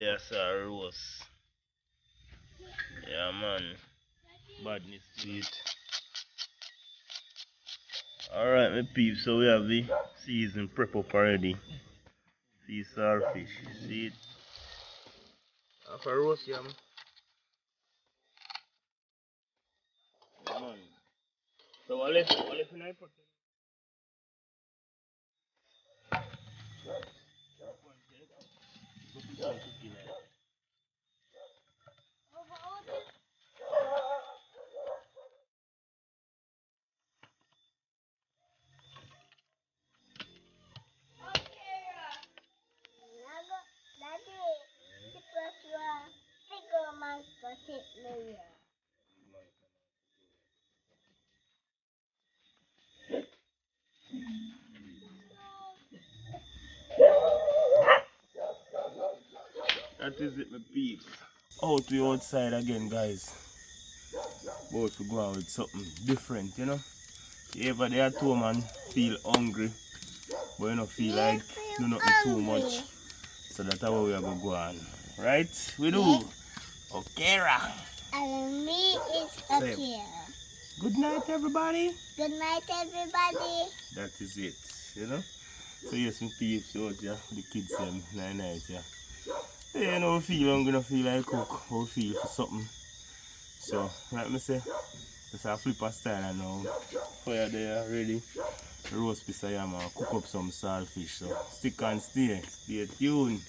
Yes, roast. Yeah, man. Badness to it. Alright, my peeps, so we have the season prep up already. See saltfish. See it? After roast, yeah, man. Yeah, man. So, what left in the pot? Put some cooking there. That is it, my peeps. Out we outside again, guys. About to go out with something different, you know. You ever there at home and feel hungry, but you don't feel like do nothing too much. So that's how we are going to go on. Right? We do. Okera. And me is Akira. Good night, everybody. Good night, everybody. That is it, you know. So yes, my peeps out here, the kids them nice, yeah. You know, we feel hungry, don't feel like cook, we feel for something. So, like me say, just a flip a style and now fire there ready. Roast piece of yam and cook up some saltfish. So stick and stay tuned.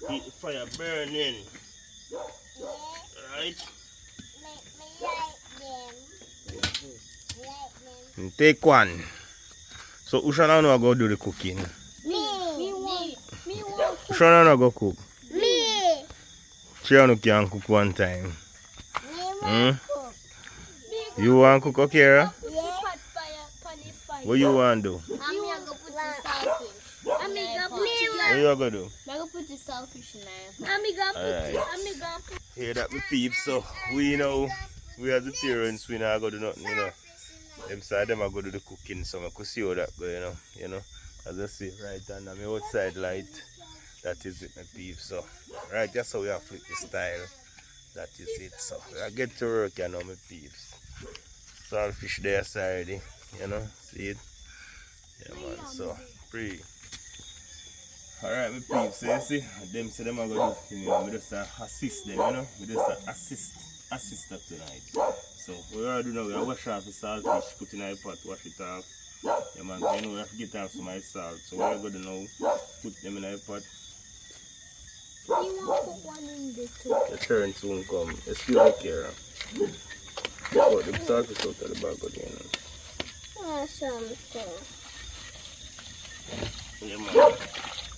Keep the fire burning. Right? Take one. So Ushana no go do the cooking. Me want. Ushana no go cook. Me. Chiano can cook one time. Me Hmm? You want to cook, Okera? Yeah. What you want to do? I'm going to put the saltfish. What you going to do? I'm going to put the saltfish in there. I'm going to put Hear that, my peeps. So we know we as the parents, we not going to do nothing, you know. Them side them are going to do the cooking, so I could see how that go, you know. As I see right under my outside light, that is it, my peeps. So right, that's how we have flip the style. That is it. So I get to work, you know, my peeps. Saltfish there already, you know. See it? Yeah, man. So pretty. Alright, my peeps, so you see, them say them are going to do thing, you know, we just assist them, you know, we just assist that tonight. So, what we are doing now, we are wash off the saltfish, put in a pot, wash it off. Yeah, man, you know, we have to get off some of the salt. So, what we are going to now, put them in a pot. You want to put one in the too? The turn soon come. Excuse me, Kara. Oh, the saltfish out of the bag again. Something. Yeah, man.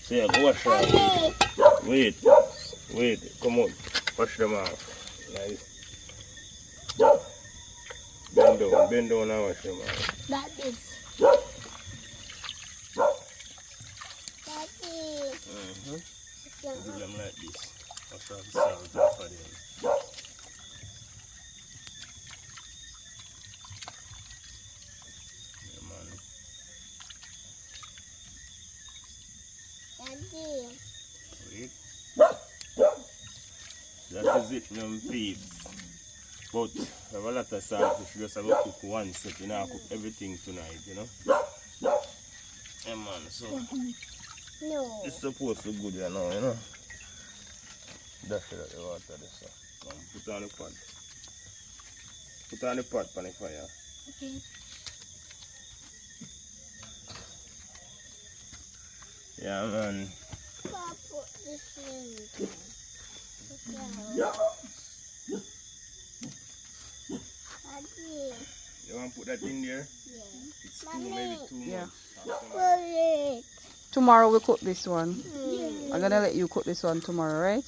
So, yeah, go wash off. Wait, come on. Wash them off. Nice. Bend down and wash them off. That is. Do them like this. Wash off the salt off of them. Yeah, man. Wait. That is it, young peeps. But we have a lot of saltfish, we just have to cook one set, you know, cook everything tonight, you know. Yeah, man, so No. it's supposed to be good, you know. Dash it out the water, this, so. Come, put on the pot. Put on the pot on the fire. Okay. Yeah, man. I'll put this in. Okay. Daddy. You want to put that in there? Yeah. It's maybe too Yeah. much. Tomorrow we cook this one. Yeah. I'm gonna let you cook this one tomorrow, right?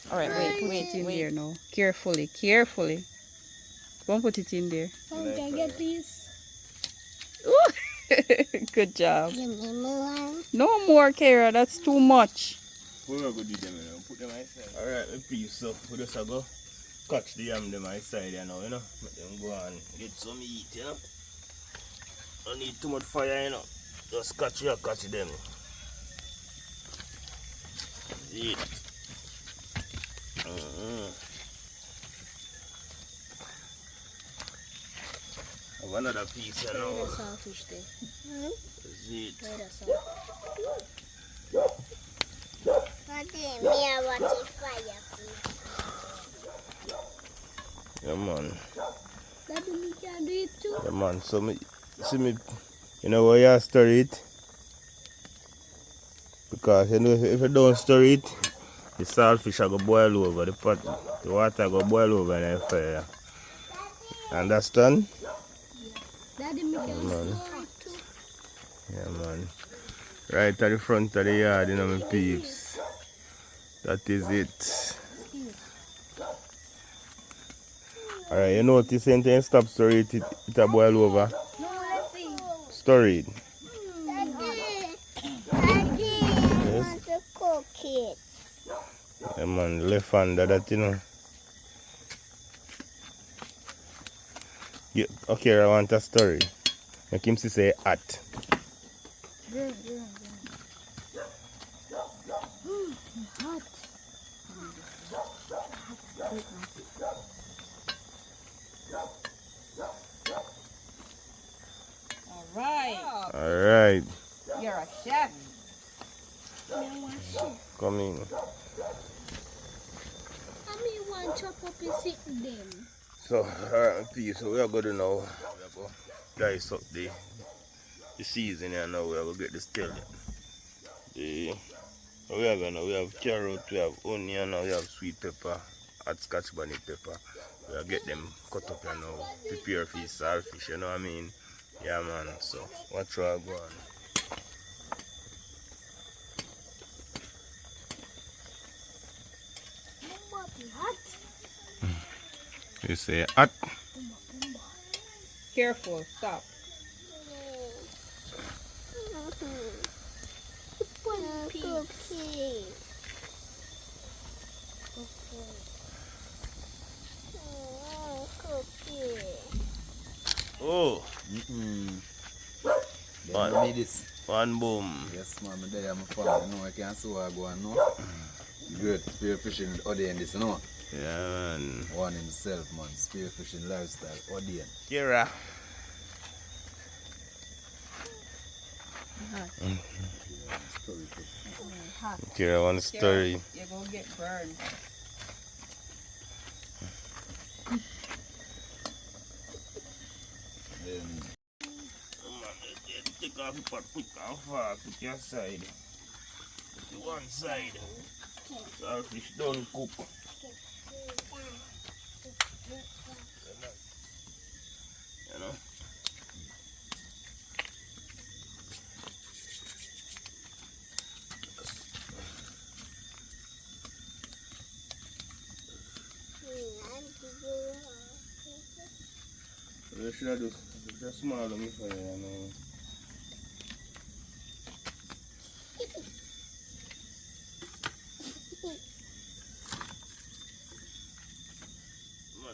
Alright, wait in there now. Carefully. Don't put it in there. Can I get this? Good job. Give me more. No more, Kara. That's too much. We're going to do them, you know. Put them outside. Alright, my piece. So, we just go catch the yam them outside, you know. Let them go and get some eat, you know. Don't need too much fire, you know. Just catch them. Eat. Have another piece, you know. Where the saltfish there? That's it. Where the salt? Yeah, man. Daddy, me can do it too. Yeah, man. So, me, you know why you stir it? Because, you know, if you don't stir it, the saltfish will go boil over. The water will boil over in the fire. Understand? Daddy, me can man. stir it too. Yeah, man. Right at the front of the yard, you know, my peeps. That is it. Alright, you notice anything stop stir it, it will boil over. No, let's see. Stir it. Daddy, Yes. I want to cook it. Yeah, man, left under that, you know. Yeah, okay, I want a story. Make him say hot. Hot. Alright. Alright, You're a chef. come in. I mean, one chop up and sit them. So, alright, peace. So we are going to now. We are going to dice up the season here now. We are going to get the still. We have carrot, we have onion, we have sweet pepper, hot scotch bonnet pepper. We will get them cut up here now, prepare for saltfish, you know what I mean? Yeah, man. So, watch how I go on. You say hot? Careful, stop. One piece. Oh! One. This. One boom. Yes, man, I'm there, I'm a farm. You know, I can't see what I go on now. Great spearfishing with Odane, this, you know. Yeah, man. One himself, man. Spearfishing lifestyle, Odane. Kira. Kira, one story. You're going to get burned. Then, Take off the pot quick and fast with your side. With the one side. Saltfish don't cook. You know? You should have just small on me for you, you know.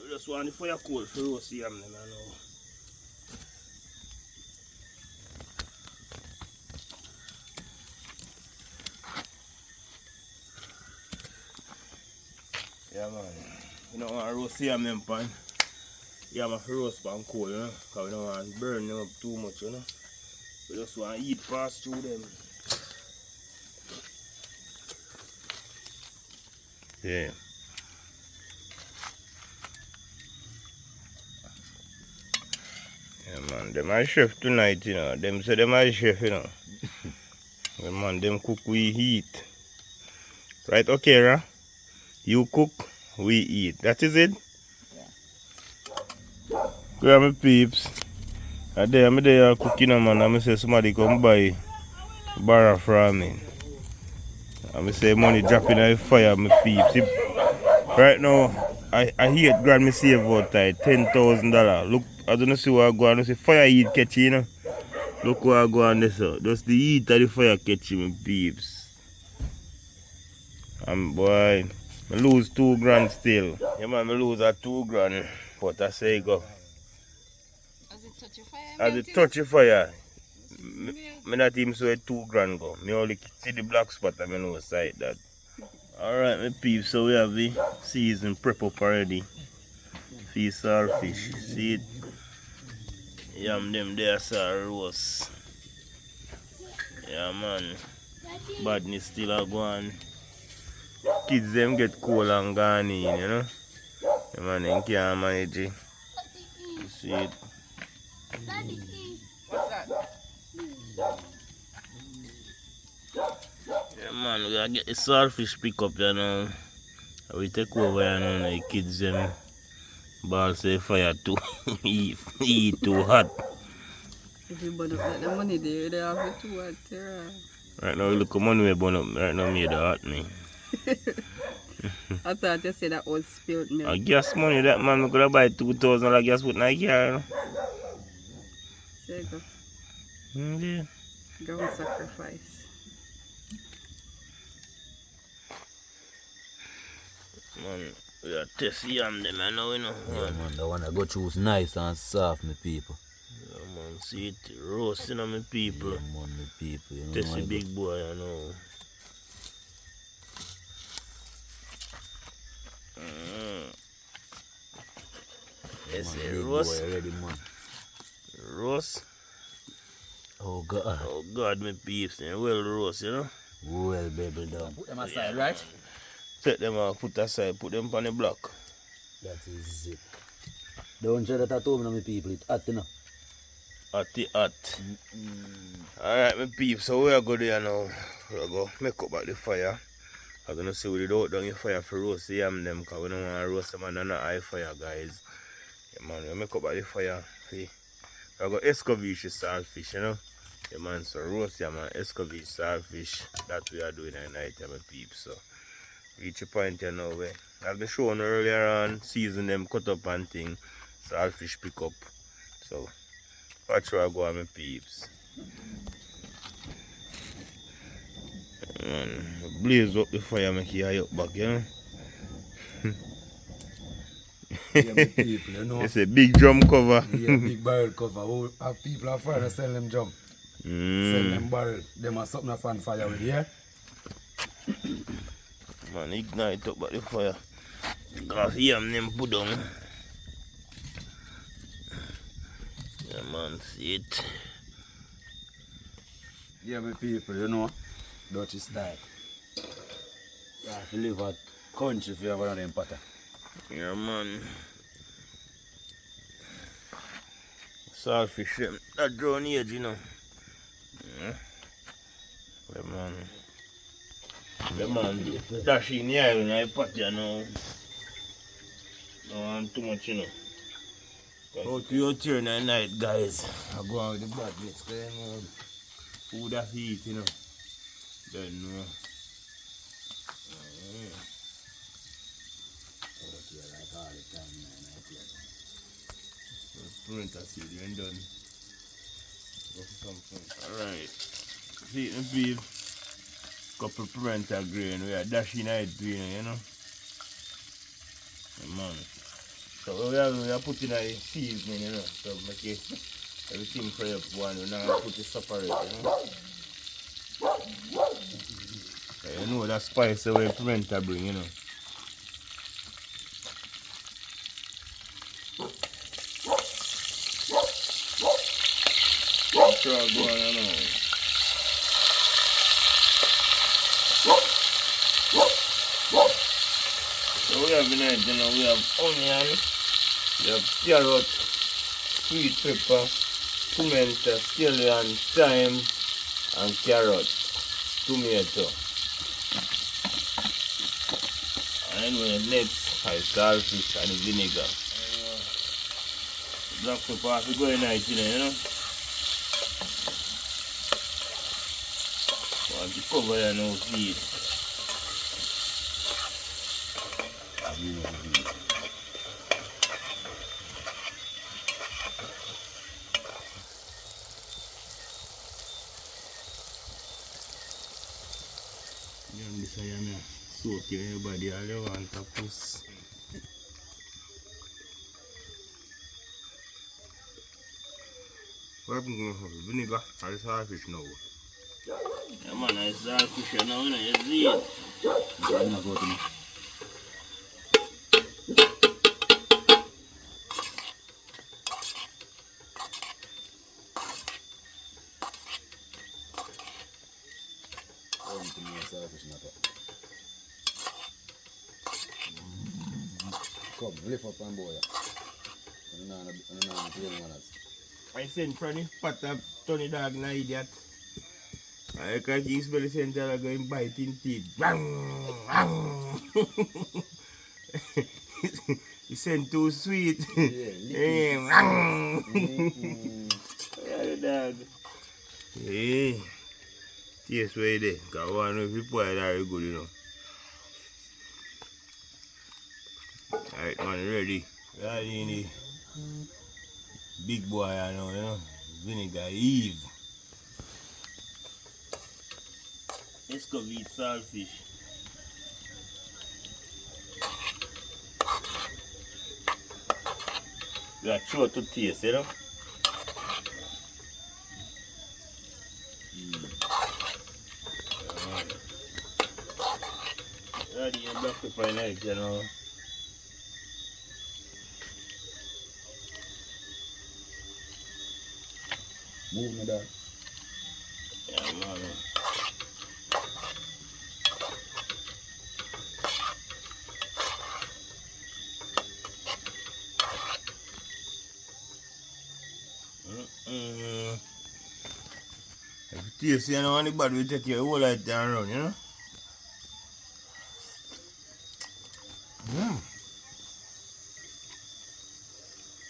We just want the fire cold for roast yam, you know. Yeah, man. You don't want to roast yam them pan. Yam have to roast pan cold, you know. Because we don't want to burn them up too much, you know. We just want to eat fast through them. Yeah. Yeah, man, them are chef tonight, you know. Them say them are chef, you know. Yeah, man, them cook we eat. Right, okay, Ra? You cook we eat. That is it? Grab my peeps. I'm there cooking, man. I say somebody come buy barra from me. I say money dropping on the fire, my peeps. Right now, I hear it grand me save about $10,000. Look, I don't see what I go on. I say fire heat catch, you know. Look what I go on this. Just the heat of the fire catch, my peeps. And boy, I lose $2,000 still. Yeah man, I lose at $2,000. But I say go. As it touch your fire? As it touch your fire, I not even saw $2,000 go. I only see the black spot and I know side that. Alright my peeps, so we have the season prep up already. Feed saltfish. See it? Yam them there sir roast. Yeah man. Badness still a go on. Kids them get cold and gone in, you know. Yeah, man, they can't manage it. You see it? What's that? Yeah man, we gotta get the saltfish pick up, you know. We take over, you know, the kids them ball say fire too eat too hot. If you burn up like the money there, they have it too hot there. Right now look at money we burn up right now made the hot me. I thought you said that old spilled milk. A gas money that man we could have buy $2,000 of gas put in a car, you know. There you go. Yeah. Go and sacrifice. Man, we are testing yam them, I know, you know. Yeah, man, the one I go choose nice and soft, my people. Yeah, man, see it roasting on my people. Yeah, man, my people. You know, Testy big boy, I know. Yes, roast. Boy, ready, man. Roast. Oh, God. Oh, God, my peeps. Well roast, you know. Well, baby, down. Put them aside, right? Take them out, put aside, put them on the block. That is it. Don't try that at home, my people. It's hot, you know. Hot. Alright, my peeps. So we are going there now. We are going to make up at the fire. I'm going to see we don't down the fire for roast the yam them because we don't want to roast them on a high fire, guys. Yeah, man, we make up at the fire. See? We are going to Escovitch saltfish, you know. Yeah, man, so roast yeah, man, Escovitch saltfish. That we are doing at night, my peeps. So reach a point here now where I've been showing earlier on, season them, cut up and thing. Saltfish pick up. So watch where I go on my peeps. Man, blaze up the fire, make you high up back, you know. Yeah, my people, you know. It's a big drum cover. Yeah, big barrel cover. Oh, our people are trying to sell them drum. Sell them barrel. Them are something fun fire with, yeah? Man, ignite up by the fire. Because here I'm them put down. Yeah, man, see it. Yeah, my people, you know. Dutch style. You have to live at country if you have one of them potter. Yeah, man. Saltfish, them. That drone age, you know. Yeah, man. The man dash in the island, I pot you know. Don't want too much, you know. Out to your turn at night, guys. I go out with the blood mix, food that he eat, you know. Don't know. Pimento seed, you ain't done. Alright. See it in the couple pimento grain, we are dashing it green, you know. Yeah, man. So we are putting a seasoning, you know, so make it everything fry up one, we now put it separate, you know. Yeah, you know that spice the way pimento bring, you know. Sure, go on and on. So we have in it, you know, we have onion, we have carrot, sweet pepper, pimento, scallion, thyme, and carrot, tomato. And we next saltfish and the vinegar. Black pepper have to go in night, you know. Want to cover your nose feet. This I am soaking everybody all you want to puss. What happened to the vinegar? I just saltfish now. Yeah man, I saltfish now, you see it. I'm not going to. Come, lift up and boy. I sent Franny pat up Tony dog na idiot. I can't use the center I go and bite in teeth. He sent too sweet. Yeah, dog. Hey, taste way there. Cause one of the boy are good, you know. Alright man, ready. Ready in the big boy I know, you know. Vinegar Eve. Escovitch saltfish. You are sure to taste, you know. Ready in black pepper in it, you know. Move me dog. Yeah, man. If you taste, you know, anybody will take your whole life down around, you know.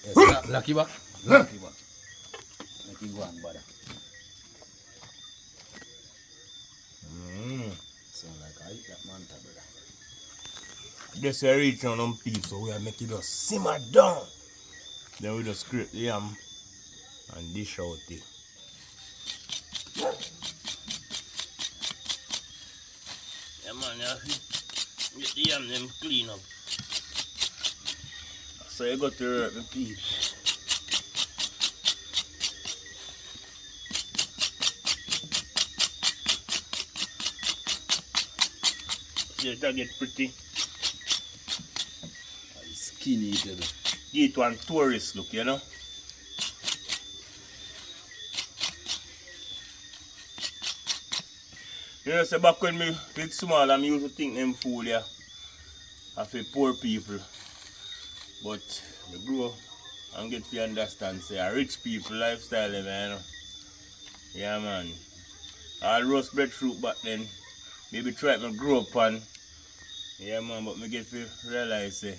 Yes, lucky back. Lucky back. Lucky go on, brother. Sound like I eat that manta, brother. Just reach on them peeps, so we are making it just simmer down. Then we just scrape the yam and dish out it. Yeah man, you have to get the yam them clean up. So you got to rub the peeps. See it get pretty. Skinny eater. Give it one tourist look, you know. You know, so back when me was small, I used to think them food yeah, are for poor people. But I grow and get to understand, say, a rich people lifestyle, you know. Yeah, man. All roast breadfruit back then, maybe try to grow up on. Yeah, man, but me get to realize, say,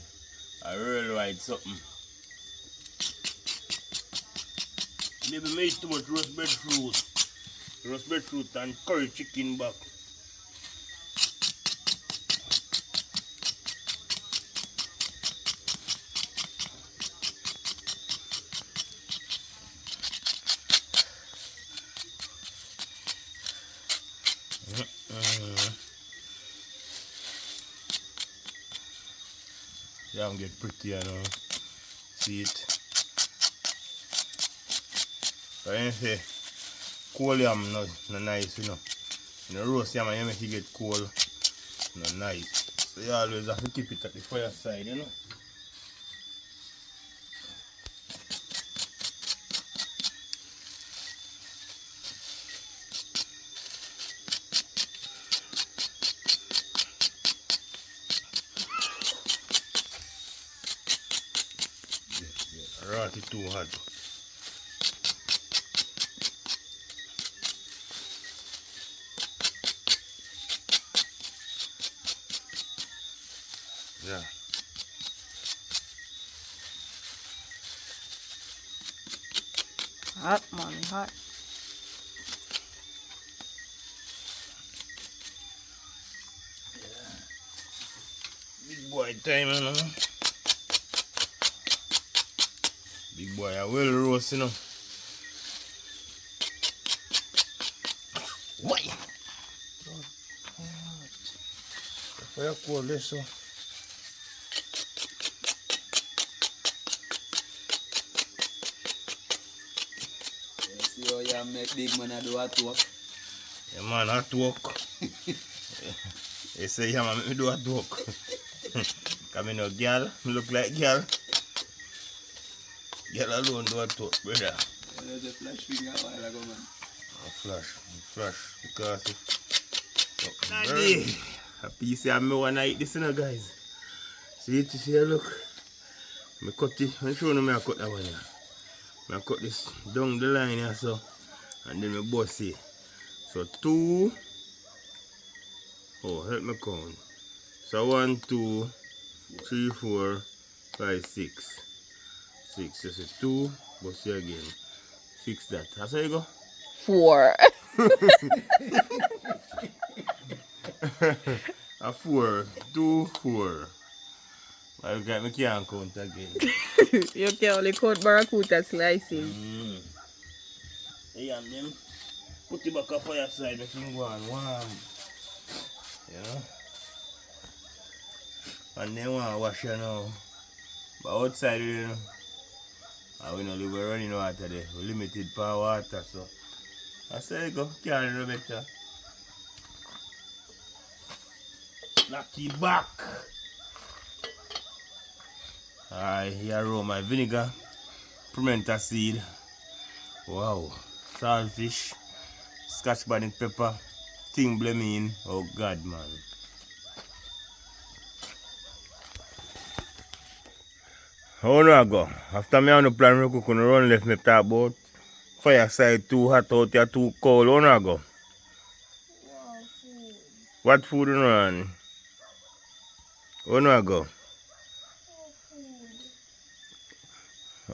a real wide something. Maybe me eat too much roast breadfruit and curry chicken back. Yeah, I'm get pretty, you know. See it. But I say, cold yam no nice, you know. In the roast yam, you make it get cold, no nice. So you always have to keep it at the fire side, you know. Rot it too hard. Yeah. Hot, man, hot. Big boy time, you know. Big boy, I will roast, you know. Why? Fire cold this, so. See how you make big man do at work? Yeah, man, at work. They say, yeah, man, make me do at work. Come in, no girl. Me look like girl. Girl alone do at work, brother. There's a flash finger a while ago, man. Flash. Because Daddy, a piece of me wanna eat this, you know, guys. See it, see it, look. Me cut it. I'm showing you me I cut that one here. I cut this down the line here, so. And then me bust it. So 2. Oh, help me count. So 1, 2, 3, 4, 5, 6. 6. So say 2, bust it again. 6 that. That's how you go? 4. A 4. 2, 4. I got me can't count again. You can only count barracuda slices. Hey, and then put it back up on your side, make it go on warm. You know? And then wash you now. But outside, you know, we know we're running water there. We're limited for water, so I say go, carry no better. Knock it back. Here roll my vinegar, pimento seed, wow, saltfish, scotch bonnet pepper, thing blaming. Oh God, man. How no I go? After me on the plan to cook on the run left me talk about fireside too hot out here too cold. How no I go? What food you run? How no I go?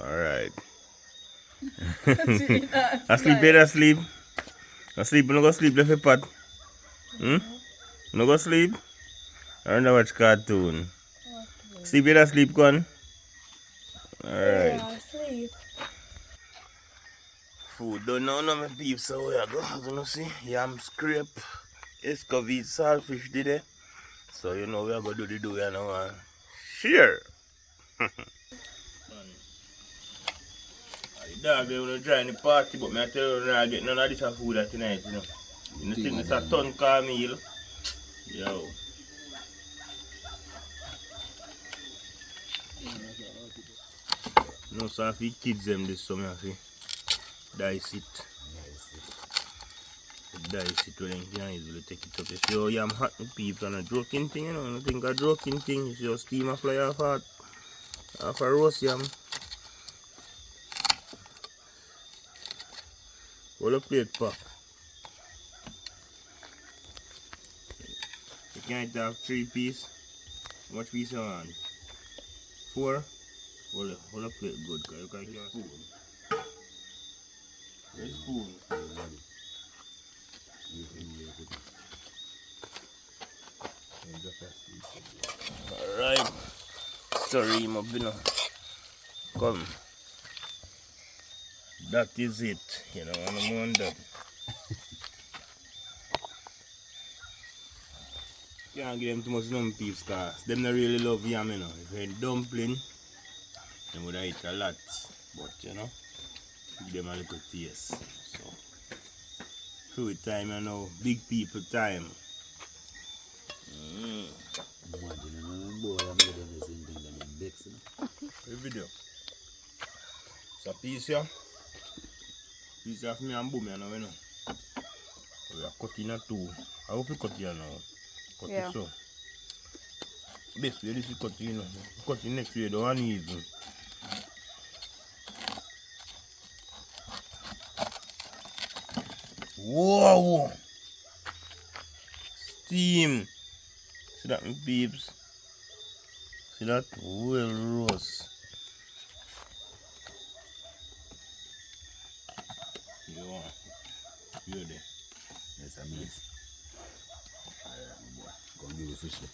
Alright. Asleep, better sleep. Asleep, you no go sleep left your pot. You no go sleep? I don't watch cartoon. Sleep, better sleep, con. Alright. Yeah, sleep. Food done now, no, my peeps, so we go. As you know, see, yam scrape, Escovitch saltfish did it. So, you know, we are going to do it now. Share. The dog, they want to join the party, but I tell you, I get none of this food tonight, you know. You think it's a ton car meal? Yo. No, so I feed kids them this summer, I feed dice it. Dice it when you can easily take it up. You see how yam hot with people and a joking thing, you know. I don't think a joking thing. You see how steam a fly off a roast yam. Hold a plate pack. You can't have 3 pieces. How much piece you want? 4? Hold a plate good, because you can't get a spoon. Where's spoon? Alright. Sorry, him up, you know. Come. That is it. You know, I'm on that. Can't give them too much numb peeps, because them not really love yam, you know. If you're dumpling, they would eat a lot. But, you know, give them a little taste. So, food time, you know, big people time. Video. So, piece here. Piece of me and boom, you know. We are cutting at 2. I hope you cut here now. Cut it so. Best way this is cut, you know. Cut it next way, don't want even. Whoa! Steam! See that, my peeps? See that? Well roast. You want? You there? Yes, I mean. Alright, my boy. Go and give me fish there.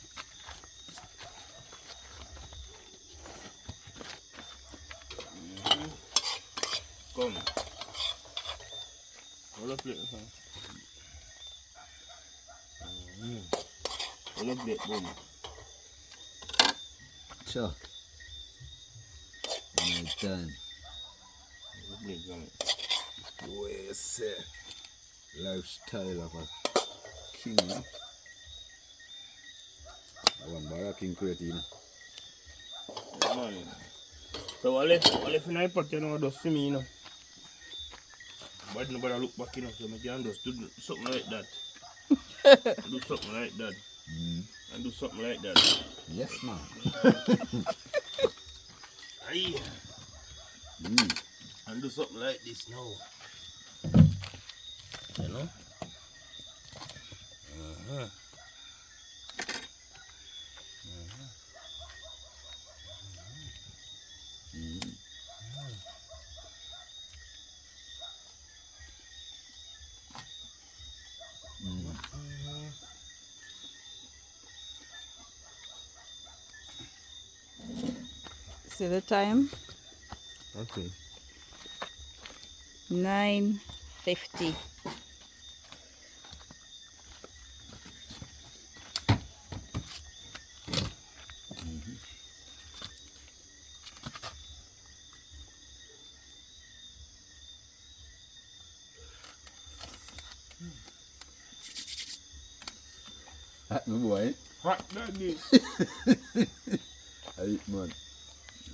Come. Hold up it. Hold up it, boom. Sure. One time. Hold up it, boom. Oh, yes, sir. Lifestyle of a king, you know? I want Barra King create, you know? Yeah, man. So, I left in iPad, you know, just see me, you know. But nobody look back, you know, so I can just do something like that. Do something like that. And do something like that. Yes, man. Aye. And do something like this now. You know? See the time? Okay. 9:50. Hot, my boy. Hot daddy. I eat, man.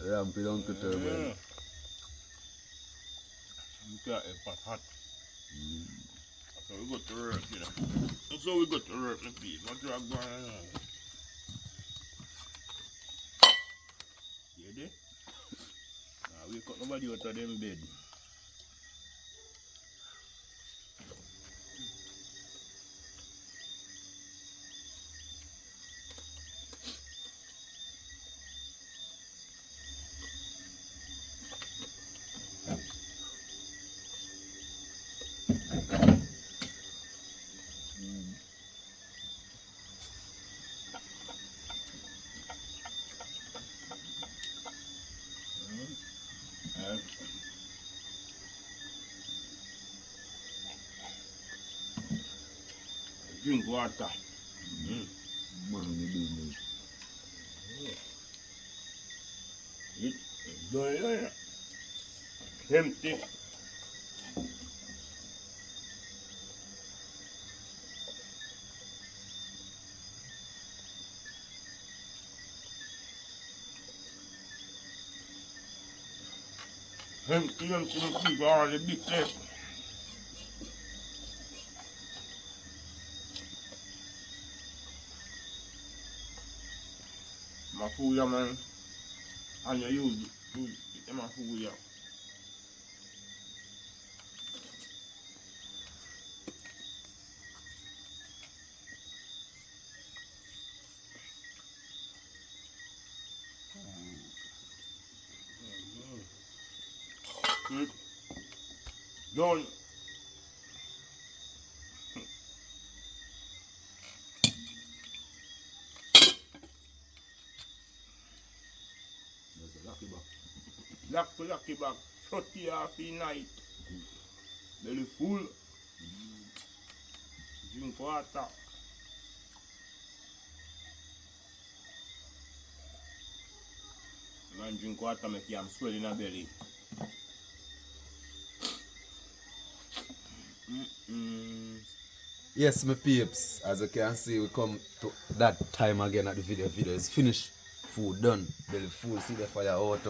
Ramp it on to turbo. Look at it, pot hot. So we got to work, you know. So we got to work, the people. What you are going on? You there? Nah, we cut nobody out of them bed. Drink water. Man, you do me. Eat. Empty. Empty, people are the big left. My food, yeah, man. And you use it, my food, yeah. Done. That's a lucky buck. Lucky back. 30 half the night. Belly full. Drink water. Man, drink water make you swell in the belly. Yes, my peeps. As you can see, we come to that time again at the video. Video is finished. Food done. Belly full. See the fire out.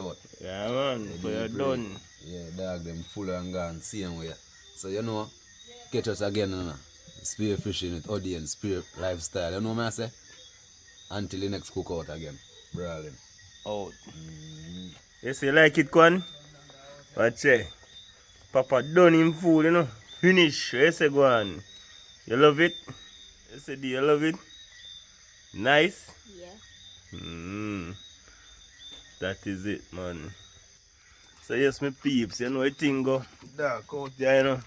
Yeah, man. Fire done. Yeah, dog them full and gone. Same way. So, you know, catch us again, Spearfishing with Odane, Spear Lifestyle. You know what I say? Until the next cookout again. Brawling. Out. You see, like it, Kwan? Watch it. Papa done him food, you know. Finish. You say, go on. You love it? You say, do you love it? Nice? Yeah. That is it, man. So, yes, my peeps, you know, I think go dark out there, you know.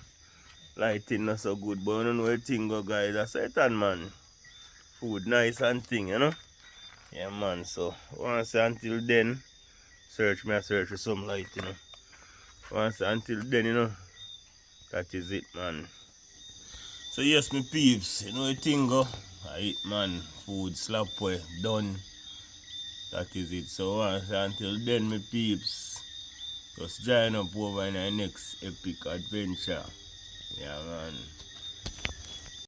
lighting not so good, but I don't know where thing go, guys. I say it on, man. Food nice and thing, you know. Yeah, man. So once until then, search for some light, you know. Once until then, you know, that is it, man. So yes, me peeps, you know the thing go. I eat, man. Food slap way done. That is it. So once until then, me peeps, just join up over in our next epic adventure. Yeah, man.